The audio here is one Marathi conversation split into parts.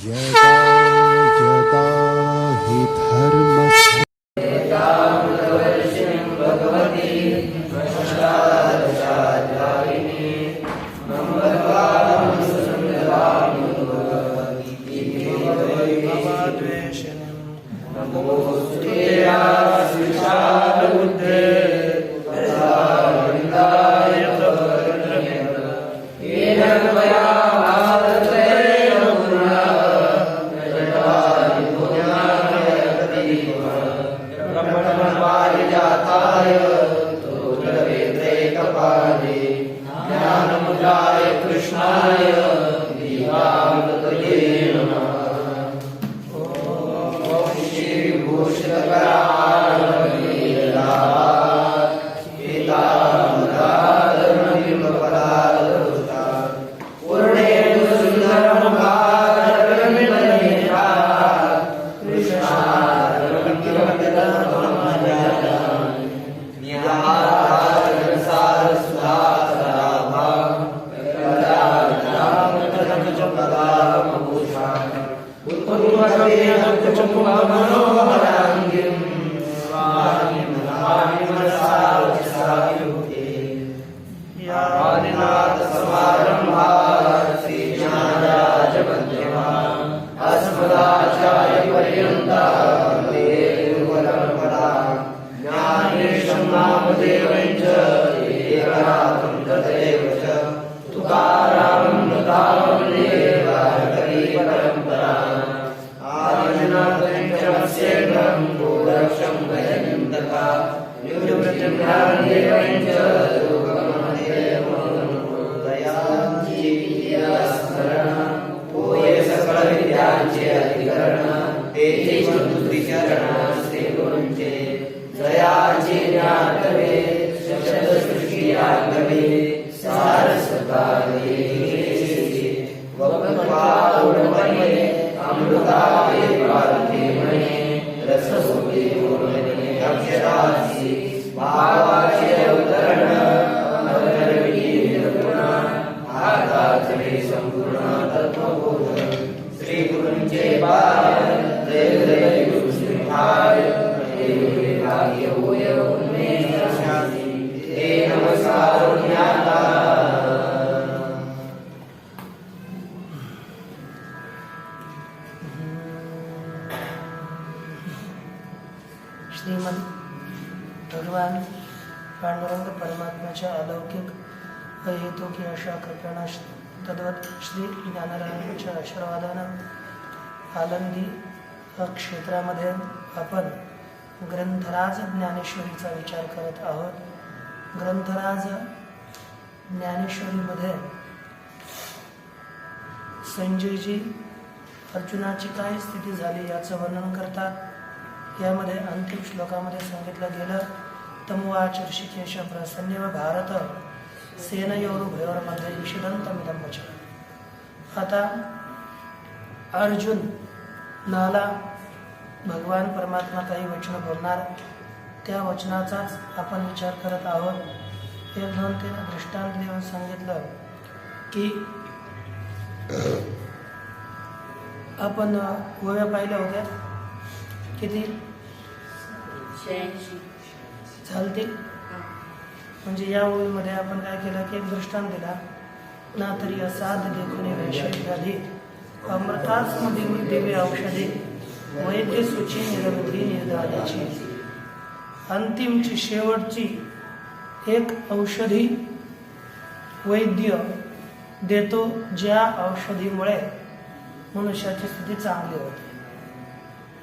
यदा यदा हि धर्मस्य श्रीमद भगवान पांडुरंग परमात्म्याच्या अलौकिक अहेतुकी अशा कृपेणा तद्वत श्री ज्ञानरायांच्या आशीर्वादानं आनंदी क्षेत्रामध्ये आपण ग्रंथराज ज्ञानेश्वरीचा विचार करत आहोत. ग्रंथराज ज्ञानेश्वरीमध्ये संजयजी अर्जुनाची काय स्थिती झाली याचं वर्णन करतात. यामध्ये अंतिम श्लोकामध्ये सांगितलं गेलं तमुवाच ऋषिकेश प्रसन्नेव भारत सेनयोरुभयोर्मध्ये विषदन्तमिदं वचनं. आता अर्जुन नाला भगवान परमात्मा काही वचन बोलणार, त्या वचनाचाच आपण विचार करत आहोत. 1-2-3 दृष्टांत देऊन सांगितलं की आपण ओव्या पाहिल्या होत्या किती चालते. म्हणजे या ओळीमध्ये आपण काय केलं की एक दृष्टांत दिला ना तरी असाध्य देखुने वैश्विकाधी अमृतात्म दिव्य औषधी वैद्य सूची निरवधी निर्धाराची. अंतिमची शेवटची एक औषधी वैद्य देतो ज्या औषधीमुळे मनुष्याची स्थिती चांगली होते.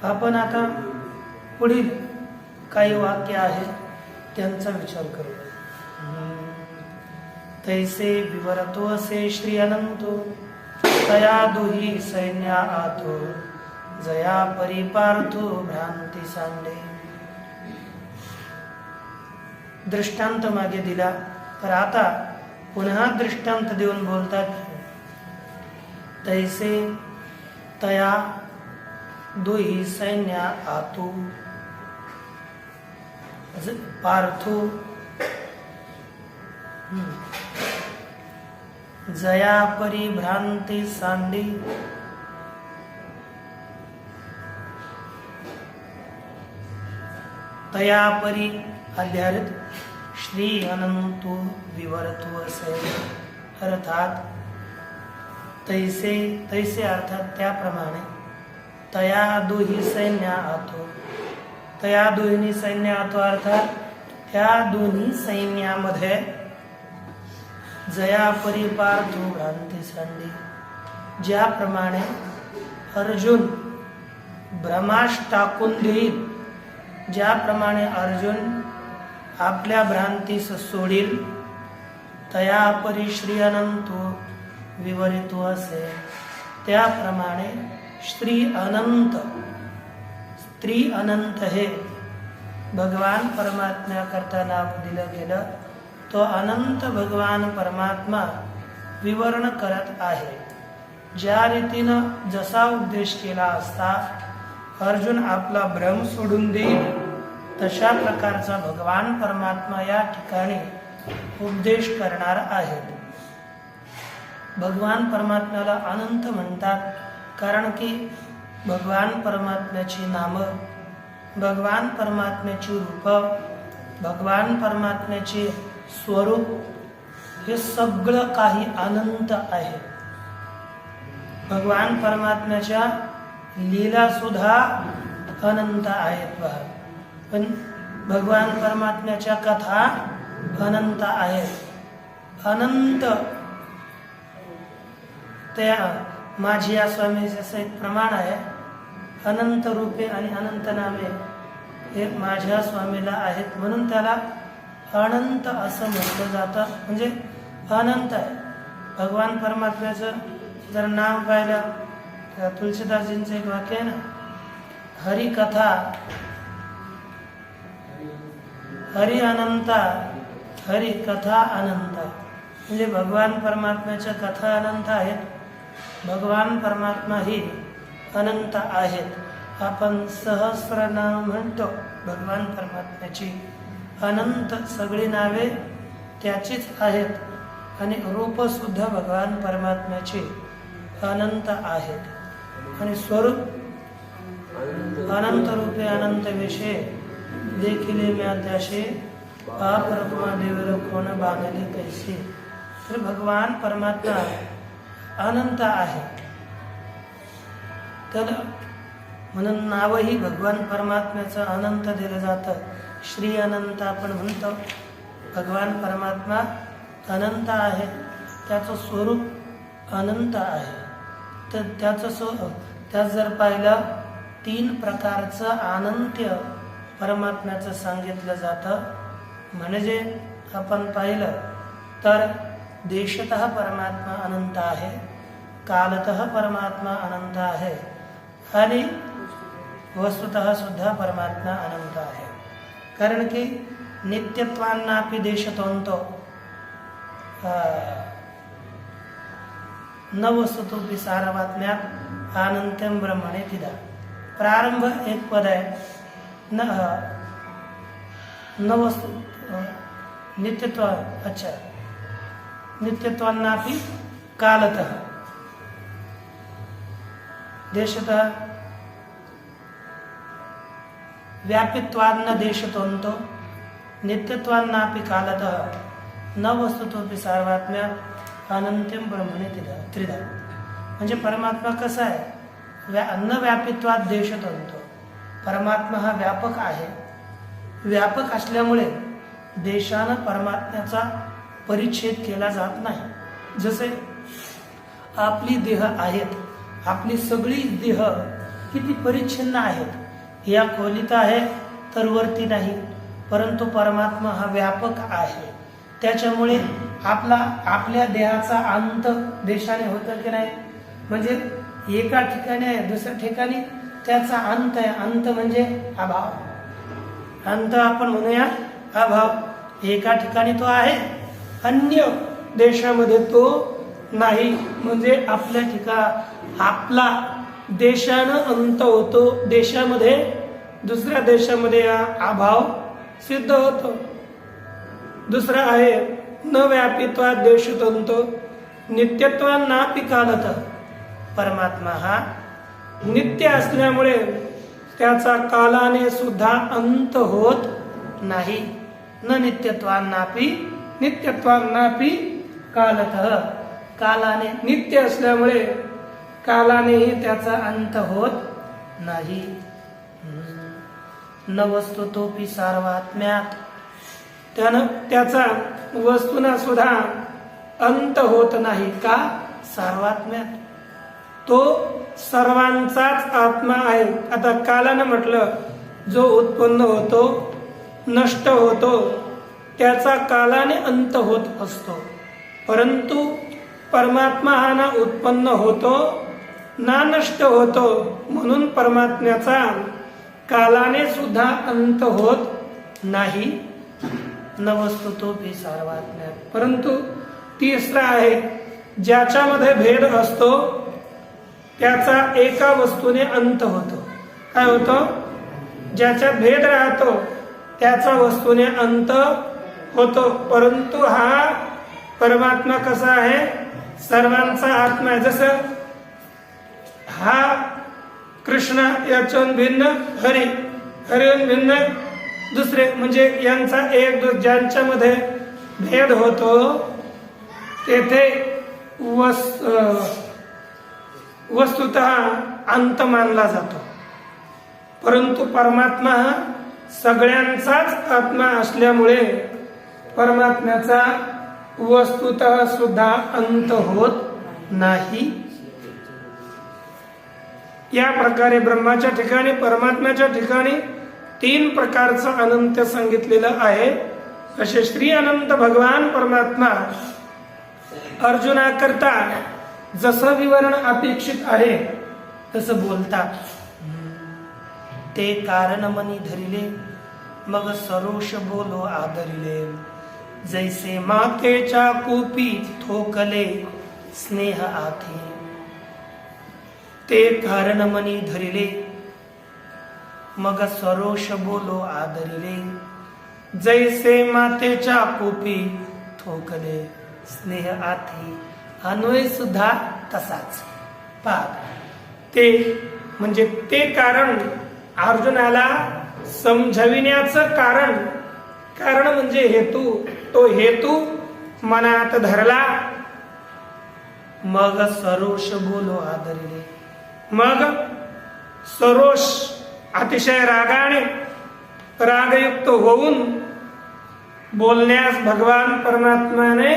आपण आता पुढील काही वाक्य आहेत त्यांचा विचार करू. तैसे विवरतो असे श्री अनंतो तया दुही सैन्या आतो जया परिपार्थो भ्रांती सांडे. दृष्टांत मागे दिला तर आता पुन्हा दृष्टांत देऊन बोलतात. तैसे तया दुही सैन्या आतो पार्थो जया परिभ्रांती सांडी तया परी अध्यारित श्री अनंतो विवरत्व से अर्थात तैसे तैसे अर्थात त्याप्रमाणे तया दोही सैन्य आतो तया दोन्ही सैन्य आतो अर्थात त्या दोन्ही सैन्यामध्ये जया परिपार्थो भ्रांती सांडी ज्याप्रमाणे अर्जुन भ्रमाश टाकून देईल ज्याप्रमाणे अर्जुन आपल्या भ्रांतीस सोडील तया परी श्री अनंतो विवरितो असे त्याप्रमाणे श्री अनंत हे भगवान परमात्म्या करता नाव दिलं गेलं. तो अनंत भगवान परमात्मा विवरण करत आहे. ज्या रीतीनं जसा उपदेश केला असता अर्जुन आपला भ्रम सोडून देईल तशा प्रकारचा भगवान परमात्मा या ठिकाणी उपदेश करणार आहेत. भगवान परमात्म्याला अनंत म्हणतात कारण की भगवान परमात्म्याची नामं, भगवान परमात्म्याची रूप, भगवान परमात्म्याचे स्वरूप हे सगळं काही अनंत आहे. भगवान परमात्म्याच्या लीला सुद्धा अनंत आहेत. पण भगवान परमात्म्याच्या कथा अनंत आहेत. अनंत त्या माझी या स्वामीचे सहित प्रमाण आहे. अनंत रूपे आणि अनंत नामे हे माझ्या स्वामीला आहेत म्हणून त्याला अनंत असं म्हटलं जातं. म्हणजे अनंत आहे. भगवान परमात्म्याचं जर नाव पाहिलं तर तुलसीदासजींचं एक वाक्य आहे ना, हरिकथा हरि अनंता हरि कथा अनंता. म्हणजे भगवान परमात्म्याच्या कथा अनंत आहेत. भगवान परमात्मा ही अनंत आहेत. आपण सहस्रनाम म्हणतो भगवान परमात्म्याची. अनंत सगळी नावे त्याचीच आहेत आणि रूप सुद्धा भगवान परमात्म्याचे अनंत आहेत. आणि स्वरूप अनंत रूपे अनंत विषय देखिले म्या त्याशे अपरमा देवर कोण बांधले कैसे. तर भगवान परमात्मा अनंत आहे. तर म्हणून नावही भगवान परमात्म्याचं अनंत दिलं जातं. श्री अनंत आपण म्हणतो. भगवान परमात्मा अनंत आहे. त्याचं स्वरूप अनंत आहे. तर त्यात जर पाहिलं 3 प्रकारचं अनंत्य परमात्म्याचं सांगितलं जातं. म्हणजे आपण पाहिलं तर देशतः परमात्मा अनंत आहे, कालतः परमात्मा अनंत आहे आणि वस्तुतः सुद्धा परमात्मा अनंत आहे. कारण की नित्यत्वान्नापि देशतोंतो न वस्तुतोपि सारवात्म्यात अनंत्यम ब्रह्मणे तिदा. प्रारंभ एक पद आहे. न वस्तु नित्यत्व अच्छा नित्यत्वान्नापि कालतः देशतः व्यापित्वान्न देशतोंतो नित्यत्वान्नापि कालतः न वस्तुतोपि सार्वात्म्यात अनंत्यम ब्रह्मणे त्रिधा. म्हणजे परमात्मा कसा आहे? न व्यापित्वात देशतोंतो. परमात्मा हा व्यापक आहे. व्यापक असल्यामुळे देशानं परमात्म्याचा परिच्छेद केला जात नाही. जसे आपली देह आहेत, आपली सगळी देह किती परिच्छिन्न आहेत. या खोलीत आहे तर वरती नाही. परंतु परमात्मा हा व्यापक आहे. त्याच्यामुळे आपल्या देहाचा अंत देशाने होतं की नाही. म्हणजे एका ठिकाणी आहे, दुसऱ्या ठिकाणी त्याचा अंत आहे. अंत म्हणजे अभाव. अंत आपण म्हणूया अभाव. एका ठिकाणी तो आहे, अन्य देशामध्ये तो नाही. म्हणजे आपला देशानं अंत होतो. देशामध्ये दुसऱ्या देशामध्ये अभाव सिद्ध होतो. दुसरा आहे न व्यापित्वात देशतोंतो नित्यत्वान्नापि कालतः. परमात्मा हा नित्य असल्यामुळे त्याचा कालाने सुद्धा अंत होत नाही. न नित्यत्वान्नापि नित्यत्वान्नापि कालतः. कालाने नित्य असल्यामुळे कालानेही त्याचा अंत होत नाही. न वस्तुतोपि सार्वात्म्यात. त्यानं त्याचा वस्तूना सुद्धा अंत होत नाही. का? सार्वात्म्यात. तो सर्वांचाच आत्मा आहे. आता कालानं म्हटलं जो उत्पन्न होतो नष्ट होतो त्याचा कालाने अंत होत असतो. परंतु परमात्मा हा ना उत्पन्न होतो ना नष्ट होतो, म्हणून परमात्म्याचा कालाने सुद्धा अंत होत नाही. न वस्तुतोपि सार्वात्म्यात. परंतु तिसरा आहे ज्याच्यामध्ये भेद असतो त्याचा एका वस्तूने अंत होतो. काय होतो? ज्याच्यात भेद राहतो त्याचा वस्तूने अंत होतो. परंतु हा परमात्मा कसा आहे? सर्वांचा आत्मा आहे. जसं हा कृष्ण याच्याहून भिन्न हरी, हरीहून भिन्न दुसरे, म्हणजे यांचा एक ज्यांच्यामध्ये भेद होतो तेथे वस्तुतः अंत मानला जातो. परंतु परमात्मा हा सगळ्यांचाच आत्मा असल्यामुळे परमात्म्याचा वस्तुतः सुद्धा अंत होत नाही. या प्रकारे ब्रह्माच्या ठिकाणी परमात्म्याच्या ठिकाणी 3 प्रकारचं अनंत सांगितलेलं आहे. असे श्री अनंत भगवान परमात्मा अर्जुनाकरता जसं विवरण अपेक्षित आहे तसं बोलतात. ते कारण मनी धरिले मग सरोष बोलो आदरिले. जैसे मातेच्या कोपी थोकले स्नेह आथे. ते कारण मनी धरिले मग सरोष बोलो आदरिले. जैसे मातेच्या कोपी थोकले स्नेह आथे. अन्वय सुद्धा तसाच. ते म्हणजे ते कारण अर्जुनाला समजविण्याचं कारण म्हणजे हेतू. तो हेतू मनात धरला. मग सरोष बोलो आदरिले. मग सरोष अतिशय रागाने रागयुक्त होऊन बोलण्यास भगवान परमात्म्याने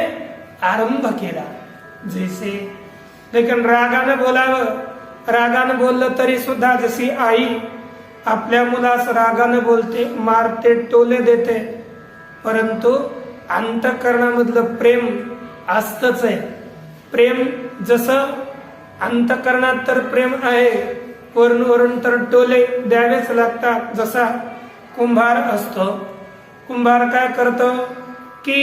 आरंभ केला. जैसे लेकिन रागानं बोलावं. रागानं बोललं तरी सुद्धा जशी आई आपल्या मुलास रागानं बोलते, मारते, टोले देते, परंतु अंतःकरणामधलं प्रेम असतच आहे. प्रेम जसं अंतःकरणात तर प्रेम आहे, वरून तर टोले द्यावेच लागतात. जसा कुंभार असतो, कुंभार काय करतो की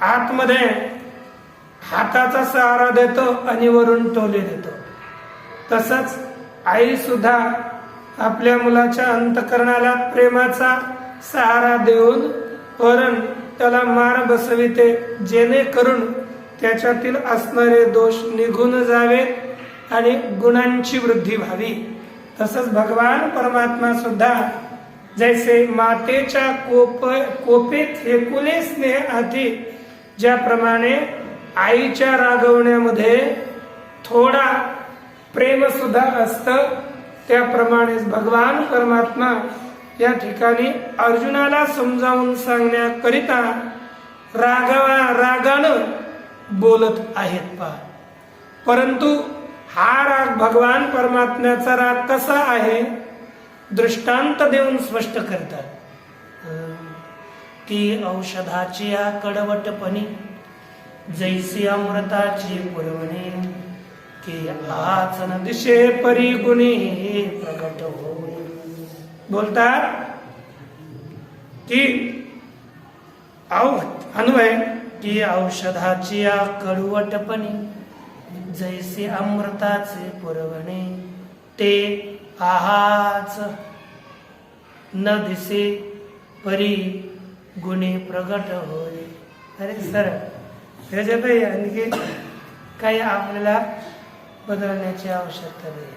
आतमध्ये हाताचा सहारा देतो आणि वरून टोले देतो. तसंच आई सुद्धा आपल्या मुलाच्या अंतःकरणाला प्रेमाचा सहारा देऊन वरून त्याला मार बसविते, जेणेकरून त्याच्यातील असणारे दोष निघून जावेत आणि गुणांची वृद्धी व्हावी. तसंच भगवान परमात्मा सुद्धा जैसे मातेच्या कोपेत हेकुले स्नेह आधी, ज्याप्रमाणे आईच्या रागवण्यामध्ये थोडा प्रेम सुद्धा असतं, त्याप्रमाणे भगवान परमात्मा या ठिकाणी अर्जुनाला समजावून सांगण्याकरिता रागानं बोलत आहेत. परंतु हा राग भगवान परमात्म्याचा राग कसा आहे दृष्टांत देऊन स्पष्ट करतात की औषधाची या कडवटपणी जैसी अमृताची पुरवणी की आचन दिशे परी गुणी प्रकट होणे. बोलतात की अन्वय की औषधाची या कडवटपणी जैसे अमृताचे पुरवणे ते आहाच न दिसे परी गुणे प्रगट होय. अरे सर ह्याच्यातही आणखी काही आपल्याला बदलण्याची आवश्यकता नाही.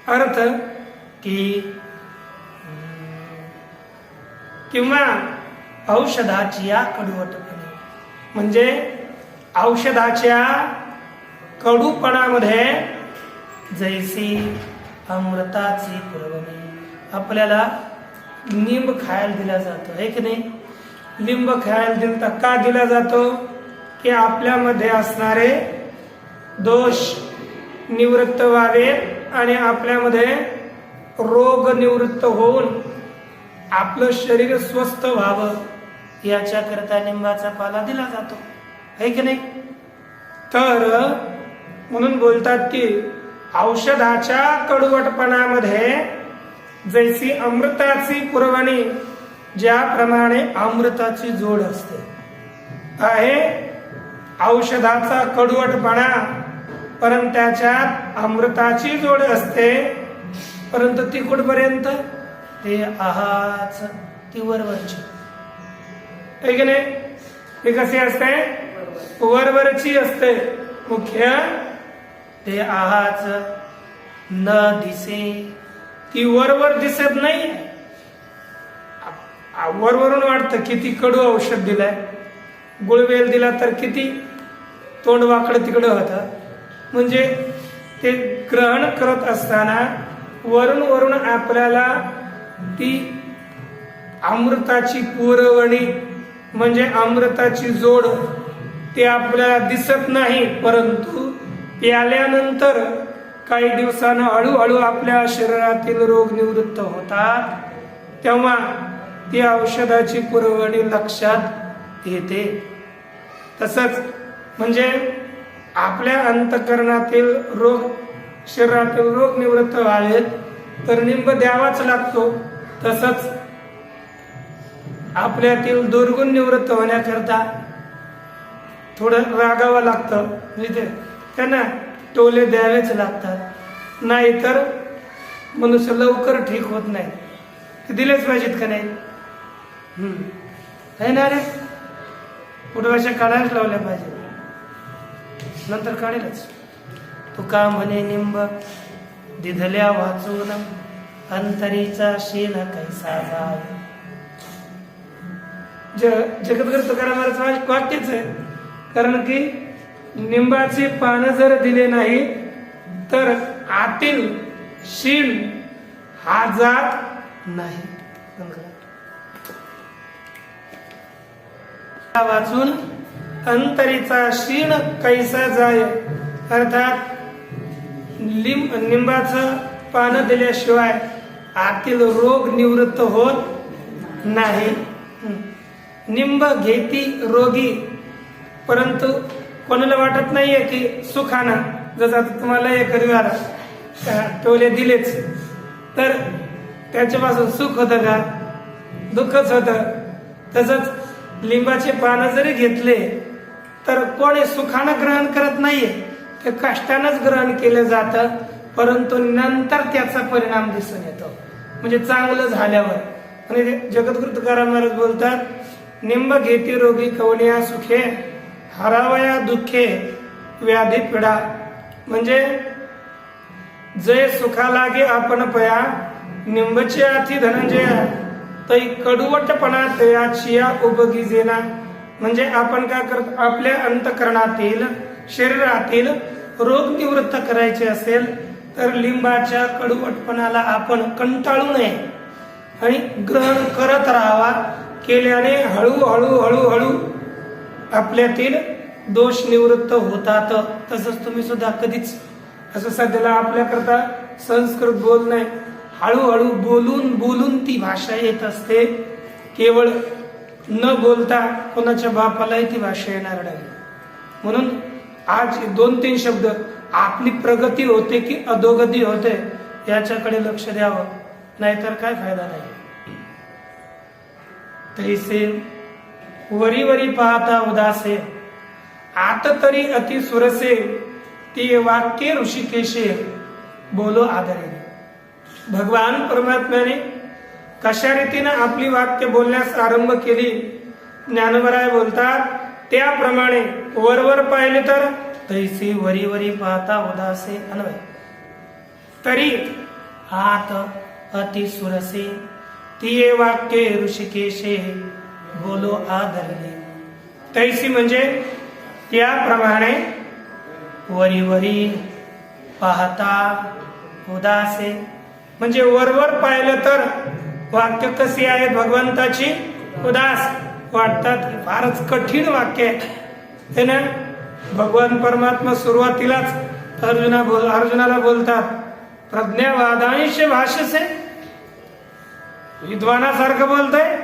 अर्थ की किंवा औषधाची या कडवटपणे, म्हणजे औषधाच्या कडूपणामध्ये जैसी अमृताची पुरवणी. आपल्याला लिंब खायला दिला जातो, आहे की नाही? लिंब खायला दिला का दिला जातो? की आपल्यामध्ये असणारे दोष निवृत्त व्हावे आणि आपल्यामध्ये रोग निवृत्त होऊन आपलं शरीर स्वस्थ व्हावं, याच्याकरता लिंबाचा पाला दिला जातो, आहे की नाही? तर म्हणून बोलतात की औषधाच्या कडवटपणामध्ये जैसी अमृताची पुरवणी, ज्याप्रमाणे अमृताची जोड असते आहे औषधाचा कडवटपणा, परंतु त्याच्यात अमृताची जोड असते. परंतु ती कुठपर्यंत? ते आहाच, ती वरवरची, आहे की नाही? ती कशी असते? वरवरची असते. मुख्य ते आहाच न दिसे, ती वरवर दिसत नाही. वरवरून वाटतं किती कडू औषध दिलंय, गुळवेल दिला तर किती तोंड वाकडं तिकडं होतं. म्हणजे ते ग्रहण करत असताना वरून वरून आपल्याला ती अमृताची पुरवणी म्हणजे अमृताची जोड ते आपल्याला दिसत नाही. परंतु प्याल्यानंतर काही दिवसानं हळूहळू आपल्या शरीरातील रोग निवृत्त होतात, तेव्हा ती औषधाची पुरवणी लक्षात येते. तसंच म्हणजे आपल्या अंतकरणातील रोग, शरीरातील रोग निवृत्त व्हावेत तर लिंब द्यावाच लागतो. तसंच आपल्यातील दुर्गुण निवृत्त होण्याकरता थोडं रागावं लागतं, म्हणजे त्यांना टोले द्यावेच लागतात, नाहीतर मनुष्य लवकर ठीक होत नाही. ते दिलेच पाहिजेत का नाही? आहे ना रे? पुढे काढायला लावल्या पाहिजे, नंतर काढेलच. तुका म्हणे निंब दिधल्या वाचून अंतरीचा शील कैसा जाय. जगद्गुरु तुकाराम महाराज वाक्यच आहे. कारण की निंबाचे पानं जर दिले नाही तर आतील शील हा जात नाही. वाचून अंतरीचा शीण कैसा जाय, अर्थात निंबाचं पानं दिल्याशिवाय आतील रोग निवृत्त होत नाही. निंब घेती रोगी, परंतु कोणाला वाटत नाहीये की सुखाना, जसं तुम्हाला एखादी वारा टोले दिलेच तर त्याच्यापासून सुख होतं का? दुःखच होतं. तसंच लिंबाचे पानं जरी घेतले तर कोणी सुखानं ग्रहण करत नाहीये, ते कष्टानंच ग्रहण केलं जातं. परंतु नंतर त्याचा परिणाम दिसून येतो, म्हणजे चांगलं झाल्यावर. आणि जगद्गुरु तुकाराम महाराज बोलतात, निंब घेती रोगी कवनिया सुखे, हरावया दुःखे व्याधी पिढा. म्हणजे जे सुखा लागे आपण पया, निंबची आथी धनंजया, तै कडवटपणा तयाचिया उबगी जेना. म्हणजे आपण काय करतो? आपल्या अंतकरणातील शरीरातील रोग निवृत्त करायचे असेल तर लिंबाच्या कडवटपणाला आपण कंटाळू नये आणि ग्रहण करत राहावा. केल्याने हळूहळू हळूहळू आपल्यातील दोष निवृत्त होतात. तसंच तुम्ही सुद्धा कधीच असं सध्याला आपल्याकरता संस्कृत बोल नाही, हळूहळू बोलून बोलून ती भाषा येत असते. केवळ न बोलता कोणाच्या बापालाही ती भाषा येणार नाही. म्हणून आज 2-3 शब्द आपली प्रगती होते की अधोगती होते याच्याकडे लक्ष द्यावं, नाहीतर काय फायदा नाही. तैसे वरी वरी पाहता उदासे, आत तरी अति सुरसे, ती वाक्य ऋषिकेशे बोलो आदरे. भगवान परमात्म्याने कशा रीतीनं आपली वाक्य बोलण्यास आरंभ केली, ज्ञानवराय बोलतात त्याप्रमाणे वरवर पाहिले तर तैसे वरी वरी पाहता उदासे अन्वय. तरी हात अति सुरसे तिये वाक्ये ऋषिकेशे बोलो आदरले. तैसी म्हणजे त्याप्रमाणे वरी वरी पाहता उदासे. म्हणजे वरवर पाहिलं तर वाक्य कशी आहेत भगवंताची, उदास वाटतात. फारच कठीण वाक्य आहे ना. भगवान परमात्मा सुरुवातीलाच अर्जुनाला बोलतात प्रज्ञावादांश भाषसे. विद्वानासारखं बोलतंय,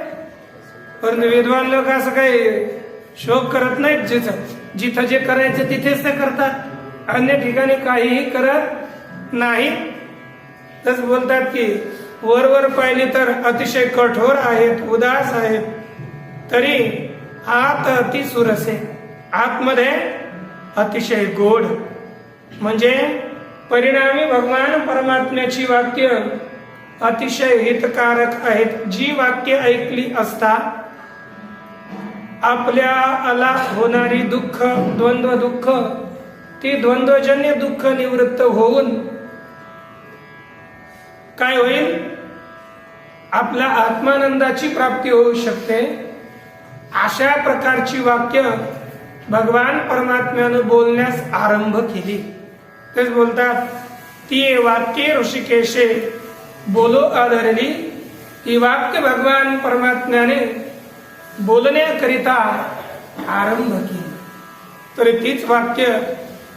परंतु विद्वान लोक असं काही शोक करत नाहीत. जिथं जे करायचं तिथेच ते करतात, अन्य ठिकाणी काहीही करत नाही. तस बोलतात की वरवर पाहिली तर अतिशय कठोर आहेत, उदास आहेत, तरी आत अति सुरसे, आतमध्ये अतिशय गोड. म्हणजे परिणामी भगवान परमात्म्याची वाक्य अतिशय हितकारक आहेत. जी वाक्य ऐकली असता आपल्याला होणारी दुःख, द्वंद्व दुःख, ती द्वंद्वजन्य दुःख निवृत्त होऊन काय होईल, आपल्या आत्मानंदाची प्राप्ती होऊ शकते. अशा प्रकारची वाक्य भगवान परमात्म्यानं बोलण्यास आरंभ केली. तेच बोलतात ती वाक्ये ऋषिकेशे बोलो आदरली. ही वाक्य भगवान परमात्म्याने बोलण्याकरिता आरंभ केली. तरी तीच वाक्य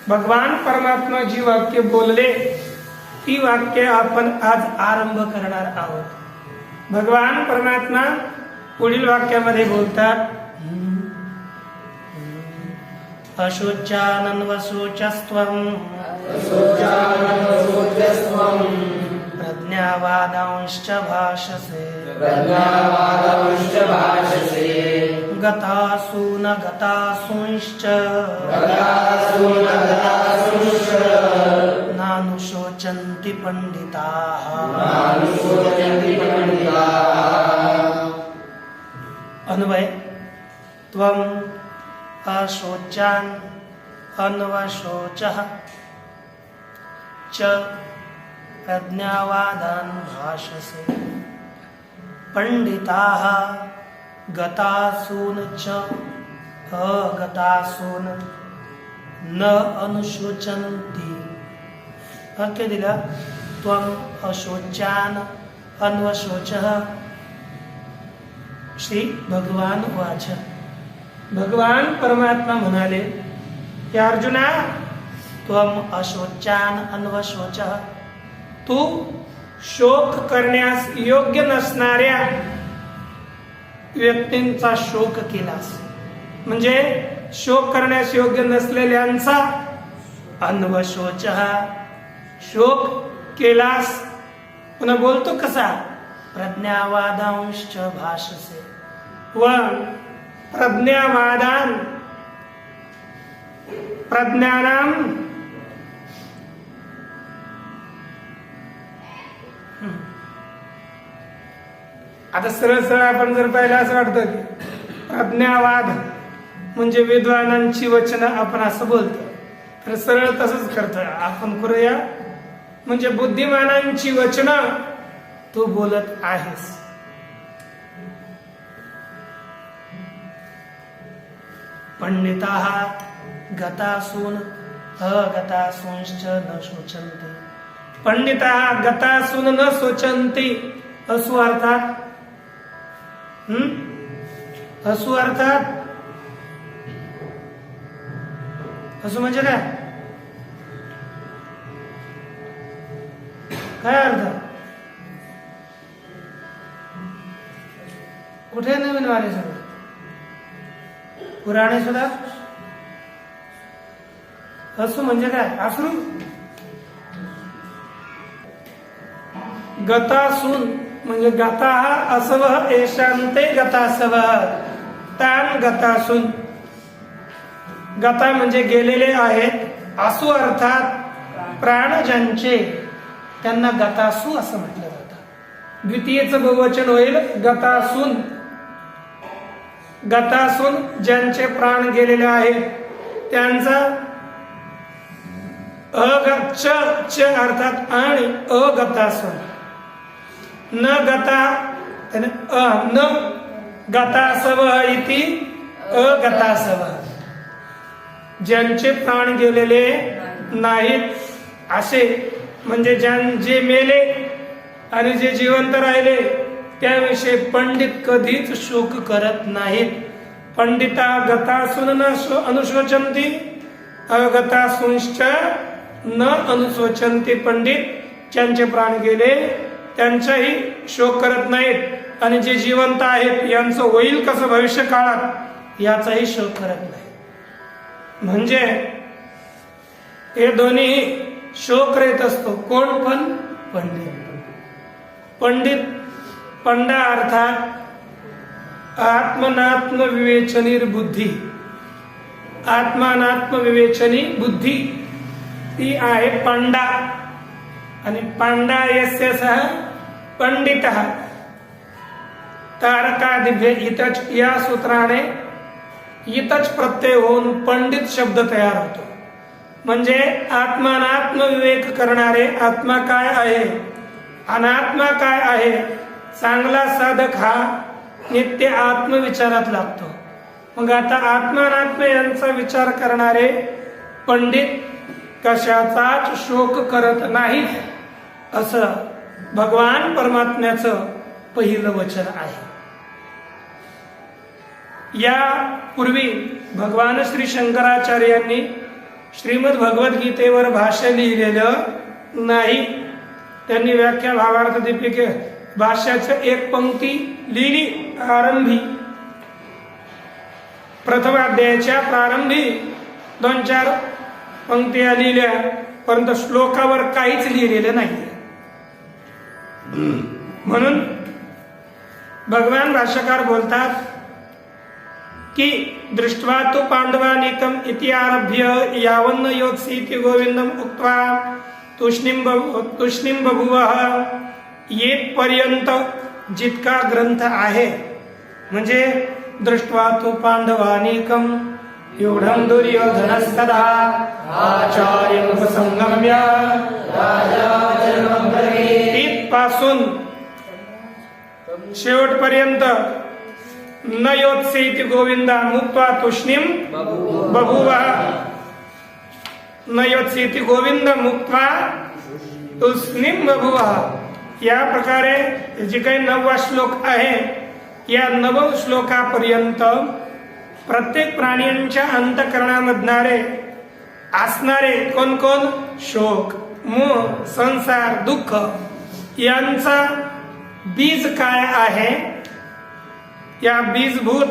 भगवान परमात्मा जी वाक्य बोलले ती वाक्य आपण आज आरंभ करणार आहोत. भगवान परमात्मा पुढील वाक्यामध्ये बोलतात अशोचानन्वशोचस्त्वं प्रज्ञावादांश्च भाषसे गतासून गतासूंश्च नानुशोचन्ति पंडिताः. अन्वय त्वम् अशोचान् अन्वशोचः च प्रज्ञावादान् भाषसे पंडिताः गतासून च अगतासून न अनुशोचन्ति. वाक्य दिला त्वम् अशोचान् अन्वशोचः. श्री भगवान वाच. भगवान परमात्मा म्हणाले की अर्जुना त्वम् अशोचान् अन्वशोचः, तू शोक करण्यास योग्य नसणाऱ्या व्यक्तींचा शोक केलास. म्हणजे शोक करण्यास योग्य नसलेल्यांचा अन्वशोचः शोक केलास. पुन्हा बोलतो कसा प्रज्ञावादांश्च भाषसे. व प्रज्ञावादान प्रज्ञानाम आता सरळ सरळ आपण जर पाहिलं असं वाटतं की प्रज्ञावाद म्हणजे विद्वानांची वचनं आपण असं बोलतो, तर सरळ तसंच करतोय आपण. करूया म्हणजे बुद्धिमानांची वचनं तू बोलत आहेस. पंडिताः गतासून अगतासूंश्च न शोचन्ति. पंडिताः गतासून न शोचन्ति. असु अर्थात असु अर्थात असु म्हणजे काय काय अर्थ? कुठे नवीन वाले सगळं पुराणे सुद्धा. असु म्हणजे काय? अश्रू. गतासून म्हणजे गता असव एशांते गतासव तान गतासून. गता म्हणजे गेलेले आहेत. आसू अर्थात प्राण ज्यांचे त्यांना गतासू असं म्हटलं जातं. द्वितीयेचं बहुवचन होईल गतासून. गतासून ज्यांचे प्राण गेलेले आहेत त्यांचा च अर्थात आणि अगतासून न गता न गतासव इति अगतासव, ज्यांचे प्राण गेलेले नाहीत असे, म्हणजे जे मेले आणि जे जिवंत राहिले त्याविषयी पंडित कधीच शोक करत नाहीत. पंडिता गतासून न अनुशोचंती अगतासूंश्च न अनुशोचंती. पंडित ज्यांचे प्राण गेले त्यांचाही शोक करत नाहीत आणि जे जिवंत आहेत यांचं होईल कसं भविष्य काळात याचाही शोक करत नाही. म्हणजे हे दोन्ही शोक रहित असतो. कोण? पण पंडित. पंडित पंडा अर्थात आत्मनात्म विवेचनीर बुद्धी. आत्मानात्म विवेचनी बुद्धी ती आहे पंडा. आणि पंडा यस्य सह पंडित तारकादिभ्य इतच, या सूत्राने इतच प्रत्यय होऊन पंडित शब्द तयार होतो. म्हणजे आत्मानात्म विवेक करणारे, आत्मा काय आहे अनात्मा काय आहे, चांगला साधक हा नित्य आत्मविचारात लागतो. मग आता आत्मानात्म यांचा विचार करणारे पंडित कशाचाच शोक करत नाहीत, असं भगवान परमात्म्याचं पहिलं वचन आहे. या पूर्वी भगवान श्री शंकराचार्यांनी श्रीमद भगवद्गीतेवर भाष्य लिहिलेलं नाही. त्यांनी व्याख्या भावार्थ दीपिके भाष्याचं एक पंक्ती लिहिली आरंभी, प्रथम अध्यायाच्या प्रारंभी 2-4 पंक्त्या लिहिल्या, परंतु श्लोकावर काहीच लिहिलेलं नाही. म्हणून भगवान भाष्यकार बोलतात की दृष्ट्वा तु पांडवानीकम इति आरभ्य यावन्न योत्सीति गोविंदम उक्त्वा तुष्णीम बभुवः येतपर्यंत जितका ग्रंथ आहे, म्हणजे दृष्ट्वा तु पांडवानीकम एवढं दुर्योधनस्तदा आचार्योपसंगम्य तिथपासून शेवटपर्यंत न योत्सेति गोविंदा मुक्त्वा तुष्णीम बभुवः, न योत्सेति गोविंद मुक्त्वा तुष्णीम बभुवः. या प्रकारे जे काही 9वा श्लोक आहे, या 9 श्लोकापर्यंत प्रत्येक प्राण्यांच्या अंतःकरणामधणारे असणारे कोण कोण? शोक, मोह, संसार, दुःख यांचा बीज काय आहे, या बीजभूत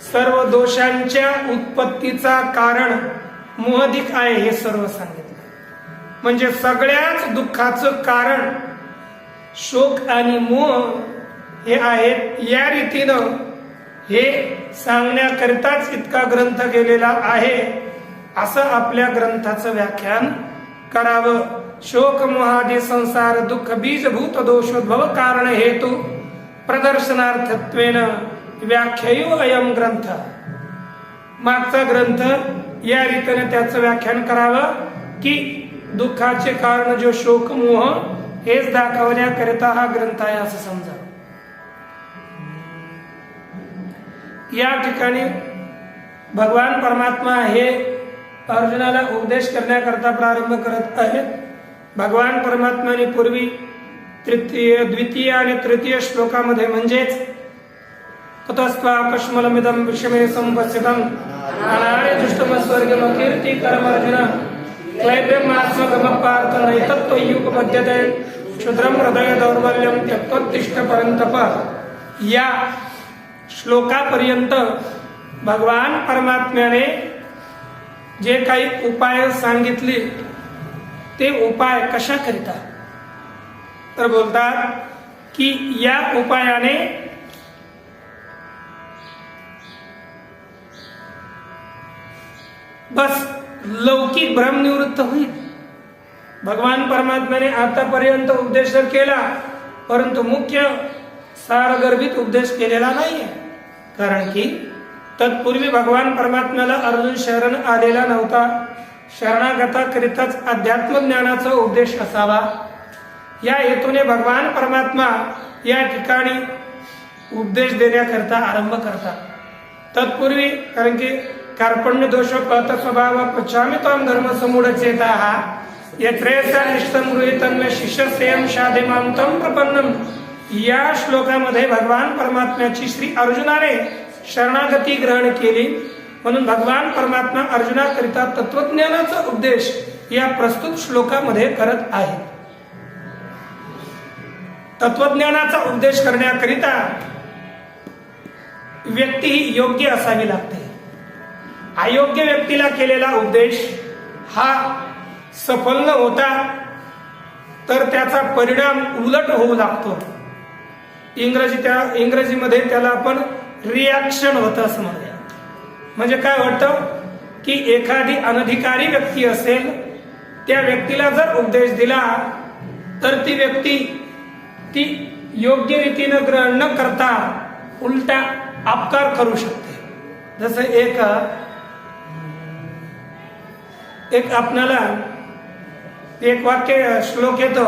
सर्व दोषांच्या उत्पत्तीचा कारण मोहधिक आहे हे सर्व सांगितलं. म्हणजे सगळ्याच दुःखाचं कारण शोक आणि मोह हे आहेत. या रीतीनं हे सांगण्याकरिताच इतका ग्रंथ गेलेला आहे, असं आपल्या ग्रंथाचं व्याख्यान करावं. शोक मोहादी संसार दुःख बीजभूत दोषोद्भव कारण हेतु प्रदर्शनार्थत्वेन व्याख्यायो अयम ग्रंथ. मागचा ग्रंथ या रीतीने त्याचं व्याख्यान करावं की दुःखाचे कारण जो शोक मोह हेच दाखवण्याकरिता हा ग्रंथ आहे असं समजा. या ठिकाणी भगवान परमात्मा हे अर्जुनाला उपदेश करण्याकरता प्रारंभ करत आहेत. भगवान परमात्म्याने पूर्वी द्वितीय आणि तृतीय श्लोकामध्ये म्हणजेच ततस्त्वाकश्मलमिदं विषमे संपस्थितं अनार्य दुष्टम स्वर्गम कीर्ति कर्म अर्जुन क्लैब्यमात्मकमपार्थ नैतत्त्वयुपपद्यते क्षुद्रम हृदय दौर्बल्यम त्यक्तोत्तिष्ठ परंतप. या श्लोकापर्यंत भगवान परमात्म्याने जे काही उपाय सांगितले ते उपाय कशा करिता, तर बोलतात की या उपायाने बस लौकिक भ्रम निवृत्त होईल. भगवान परमात्म्याने आतापर्यंत उपदेश केला, परंतु मुख्य सारगर्भित उपदेश केलेला नाहीये. कारण की तत्पूर्वी भगवान परमात्म्याला अर्जुन शरण आलेला नव्हता. शरणागताकरिताच अध्यात्म ज्ञानाचा उपदेश असावा या हेतूने भगवान परमात्मा या ठिकाणी उपदेश देण्याकरता आरंभ करतात. तत्पूर्वी कारण की कार्पण्य दोष पत स्वभाव पच्छामी त्वं धर्म समूढचेता हा यत्रेसा निष्ठम गृहीतन्मे शिष्यसेयम शाधिमांतम प्रपन्नम या श्लोकामध्ये भगवान परमात्म्याची श्री अर्जुनाने शरणागती ग्रहण केली. म्हणून भगवान परमात्मा अर्जुनाकरिता तत्वज्ञानाचा उपदेश या प्रस्तुत श्लोकामध्ये करत आहे. तत्वज्ञानाचा उपदेश करण्याकरिता व्यक्ती ही योग्य असावी लागते. अयोग्य व्यक्तीला केलेला उपदेश हा सफल न होता तर त्याचा परिणाम उलट होऊ लागतो. इंग्रजीमध्ये त्याला आपण रिॲक्शन होतं असं म्हणूया. म्हणजे काय वाटतं की एखादी अनधिकारी व्यक्ती असेल त्या व्यक्तीला जर उपदेश दिला तर ती व्यक्ती ती योग्य रीतीनं ग्रहण न करता उलटा अपकार करू शकते. जसं एक आपल्याला एक वाक्य श्लोक येतो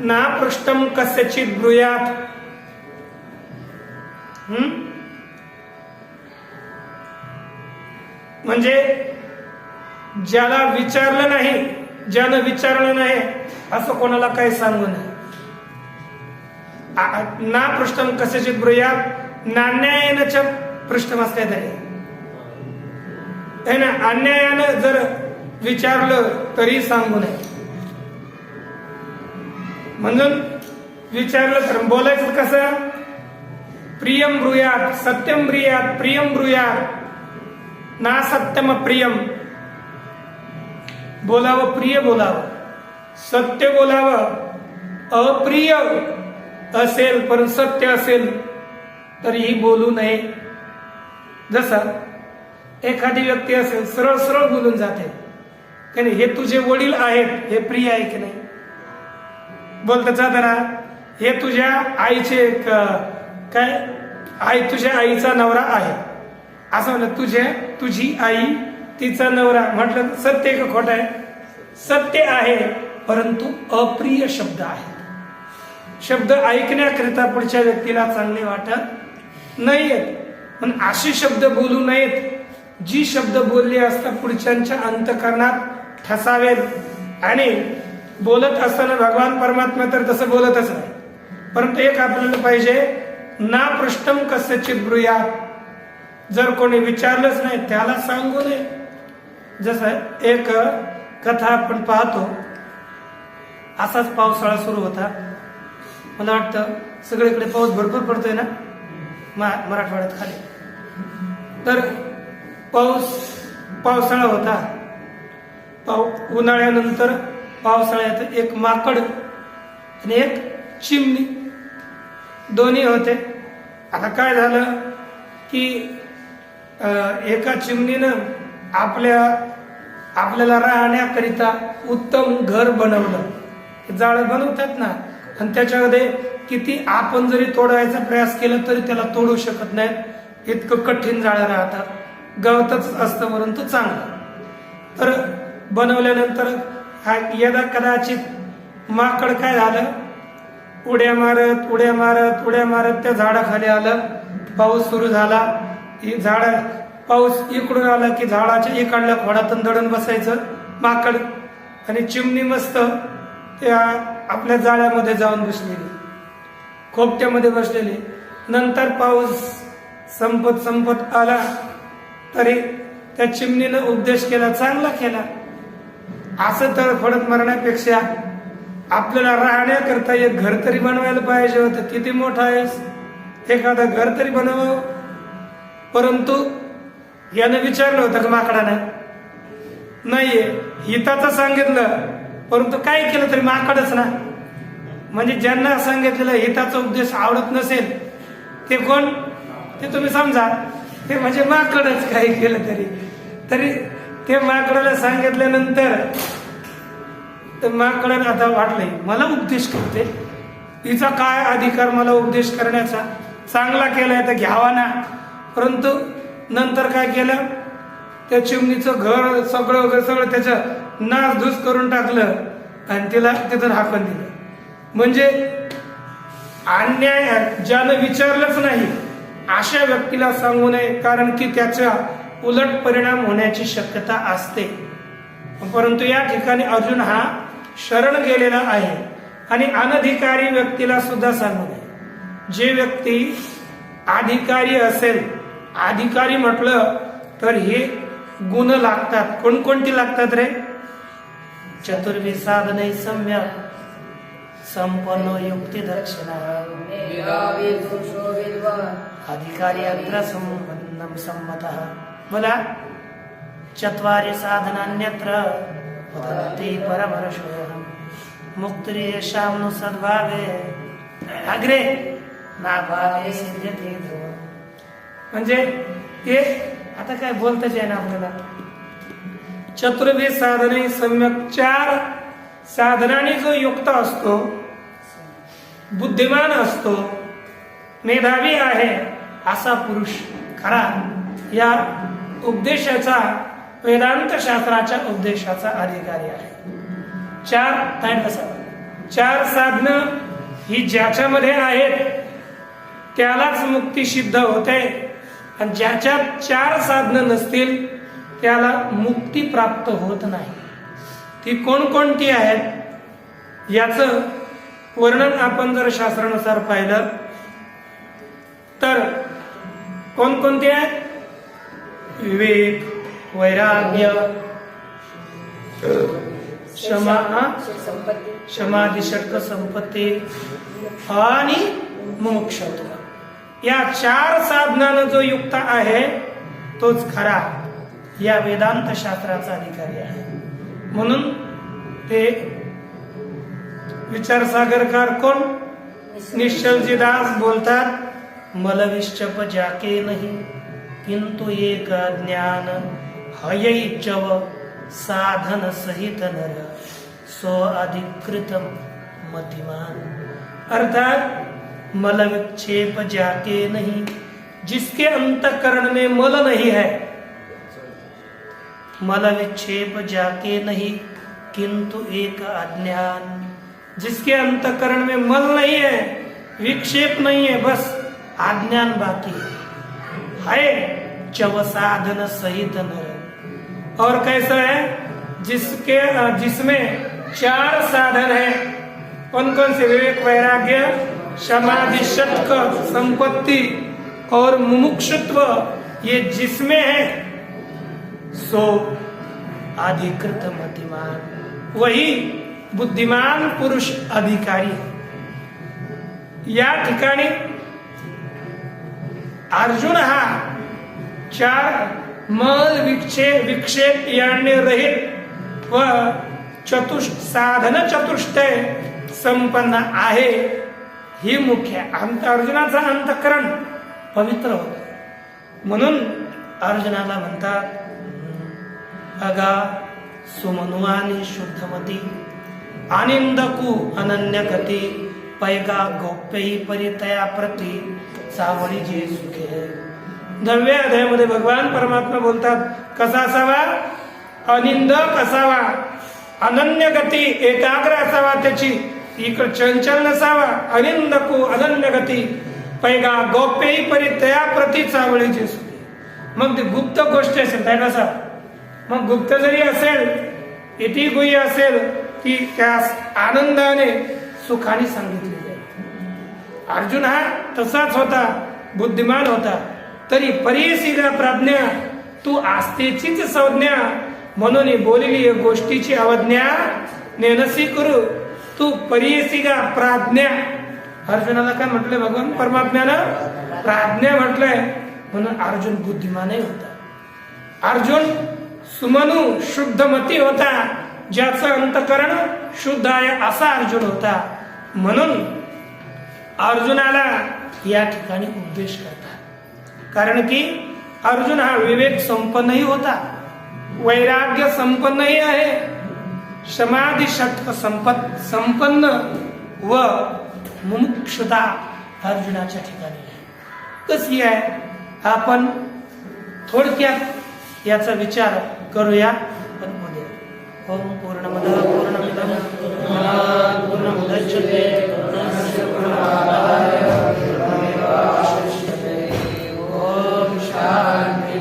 ना पृष्ठम कस्यचित ब्रूयात. म्हणजे ज्याला विचारलं नाही, ज्यानं विचारलं नाही असं कोणाला काही सांगू नये. ना पृष्ठम कस्यचित ब्रूयात नान्यायेन च पृष्ठम असले तरी है ना. अन्यायानं जर विचारलं तरी सांगू नये. म्हणून विचारलं तर बोलायचं कसं प्रियम ब्रूयात सत्यम ब्रूयात प्रियम ब्रूयात ना सत्यम प्रियम. बोलावं प्रिय बोलावं, सत्य बोलावं. अप्रिय असेल पण सत्य असेल तरीही बोलू नये. जसं एखादी व्यक्ती असेल सरळ सरळ बोलून जाते की नाही, हे तुझे वडील आहेत, हे प्रिय आहे की नाही. बोलत जाताना हे तुझ्या आईचे काय आई तुझ्या आईचा नवरा आहे असं म्हणलं. तुझी आई तिचा नवरा म्हटलं सत्य का खोट आहे? सत्य आहे परंतु अप्रिय शब्द आहे. शब्द ऐकण्याकरिता पुढच्या व्यक्तीला चांगले वाटत नाहीयेत. पण असे शब्द बोलू नयेत जी शब्द बोलले असता पुढच्यांच्या अंतकरणात ठसावेत. आणि बोलत असताना भगवान परमात्मा तर तसं बोलतच नाही. परंतु एक आपल्याला पाहिजे ना पृष्ठम कस्यचित ब्रूयात. जर कोणी विचारलंच नाही त्याला सांगू नये. जसं एक कथा आपण पाहतो. असाच पावसाळा सुरू होता. मला वाटतं सगळीकडे पाऊस भरपूर पडतोय ना मराठवाड्यात खाली. तर पावसाळा होता. उन्हाळ्यानंतर पावसाळ्यात एक माकड आणि एक चिमणी दोन्ही होते. आता काय झालं की एका चिमणीनं आपल्याला राहण्याकरिता उत्तम घर बनवलं. जाळं बनवतात ना, आणि त्याच्यामध्ये किती आपण जरी तोडायचा प्रयास केला तरी त्याला तोडू शकत नाहीत. इतकं कठीण जाळं राहतात. गवतच असतं परंतु चांगलं. तर बनवल्यानंतर यदा कदाचित माकड काय झालं उड्या मारत त्या झाडाखाली आलं. पाऊस सुरू झाला. पाऊस इकडून आला की झाडाच्या इकडल्या खोडातून दडून बसायचं माकड. आणि चिमणी मस्त त्या आपल्या जाळ्यामध्ये जाऊन बसलेली, खोपट्यामध्ये बसलेली. नंतर पाऊस संपत आला तरी त्या चिमणीनं उपदेश केला, चांगला केला. असं तडफडत मरण्यापेक्षा आपल्याला राहण्याकरता एक घर तरी बनवायला पाहिजे होतं. किती मोठा आहेस, एखादं घर तरी बनवावं. परंतु यानं विचारलं होतं का माकडानं? नाहीये. हिताचं सांगितलं परंतु काय केलं तरी माकडच ना. म्हणजे ज्यांना सांगितलेलं हिताचा उपदेश आवडत नसेल ते कोण ते तुम्ही समजा. ते म्हणजे माकडच काही केलं तरी ते माकडाला सांगितल्यानंतर तर माकडाला आता वाटलंय मला उपदेश करते, तिचा काय अधिकार मला उपदेश करण्याचा. चांगला केलाय तर घ्यावा ना. परंतु नंतर काय केलं त्या चिमणीचं घर सगळं त्याचं नासधूस करून टाकलं आणि तिला तिथं हाकून दिलं. म्हणजे अन्याय ज्यानं विचारलंच नाही अशा व्यक्तीला सांगू नये, कारण की त्याचा उलट परिणाम होण्याची शक्यता असते. परंतु या ठिकाणी अर्जुन हा शरण गेलेला आहे आणि अनधिकारी व्यक्तीला सुद्धा सांगू नये. जे व्यक्ती अधिकारी असेल, अधिकारी म्हटलं तर हे गुण लागतात. कोणकोणती लागतात रे? चतुर्वी साधने सम्यक संपन्नो युक्ती दक्षिणा अधिकारी अत्र सम्मतः. बोला. चत्वारि साधनान्यत्र वदन्ति परमर्षयोऽहम् मुक्तिर् येषां नु सद्भावे अग्रे नाभावे सिद्ध्यति ध्रुवम्. म्हणजे हे आता काय बोलताच आहे ना आपल्याला. चतुर्वी साधने सम्यक, 4 साधनांनी जो युक्त असतो, बुद्धिमान असतो, मेधावी आहे असा पुरुष खरा या उपदेशाचा, वेदांत शास्त्राच्या उपदेशाचा अधिकारी आहे. 4 साधनं ही ज्याच्यामध्ये आहेत त्यालाच मुक्ती सिद्ध होते आणि ज्याच्यात 4 साधनं नसतील त्याला मुक्ती प्राप्त होत नाही. ती कोणकोणती आहेत याचं वर्णन आपण जर शास्त्रानुसार पाहिलं तर कोणकोणते आहेत? विवेक, वैराग्य, समाधी, षटक संपत्ती आणि मोक्षत्व. या 4 साधनानं जो युक्त आहे तोच खरा या वेदांत शास्त्राचा अधिकारी आहे. म्हणून ते विचारसागरकार कोण? निश्चलजी दास बोलतात, मलविश्चप जाके नहीं किंतु एक ज्ञान हयैचव साधन सहित नर सो अधिकृत मतिमान. अर्थात मल विक्षेप जाके नहीं, जिसके अंतकरण में मल नहीं है, मल विक्षेप जाके नहीं किंतु एक अज्ञान, जिसके अंतकरण में मल नहीं है, विक्षेप नहीं है, बस अज्ञान बाकी है चव साधन सहित नर. और कैसा है? जिसमें 4 साधन है. कौन कौन से? विवेक, वैराग्य, समाधि, षटक संपत्ति और मुमुक्षुत्व. ये जिसमें है सो अधिकृत मतिमान, वही बुद्धिमान पुरुष अधिकारी. या ठिकाणी अर्जुन हा 4 मल विक्षेप याने रहित व साधन चतुष्टय संपन्न आहे. ही मुख्य अर्जुनाचा अंतःकरण पवित्र होत. म्हणून अर्जुनाला म्हणतात अगा सुमनुवानी शुद्धमती आनंदकू अनन्य गती पैगा गोप्यही परितया प्रती सावळी जे सुखे. 9व्या अध्यायामध्ये भगवान परमात्मा बोलतात कसा असावा? अनिंदक असावा, अनन्य गती, एकाग्र असावा, त्याची इकडे चंचल नसावा. अनिंदकू अनन्य गती पैगा गोप्यही परितया प्रती सावळी जे सुखे. मग ते गुप्त गोष्ट असेल काय कसा? मग गुप्त जरी असेल, इति गुह्य असेल, ती त्यास आनंदाने सुखाने सांगितली जाईल. अर्जुन हा तसाच होता, बुद्धिमान होता. तरी परीसिगा प्राज्ञा, तू आस्थेचीच संज्ञा, म्हणून बोलली गोष्टीची अवज्ञा नेनसी करू. तू परीसिगा प्राज्ञा. अर्जुनाला काय म्हटलंय भगवान परमात्म्यानं? प्राज्ञा म्हटलंय. म्हणून अर्जुन बुद्धिमानही होता. अर्जुन सुमनु शुद्धमती होता, ज्याचं अंतकरण शुद्ध आहे असा अर्जुन होता. म्हणून अर्जुनाला या ठिकाणी उपदेश करतात. कारण की अर्जुन हा विवेक संपन्नही होता, वैराग्य संपन्नही आहे, समाधी षटक संपन्न व मुमुक्षुता अर्जुनाच्या ठिकाणी आहे. कशी आहे? आपण थोडक्यात याचा विचार करूया पण उद्या. ओम पूर्णमद पूर्णमिदं पूर्णात् पूर्णमुदच्यते पूर्णस्य पूर्णमादाय पूर्णमेवावशिष्यते. ओम शांती.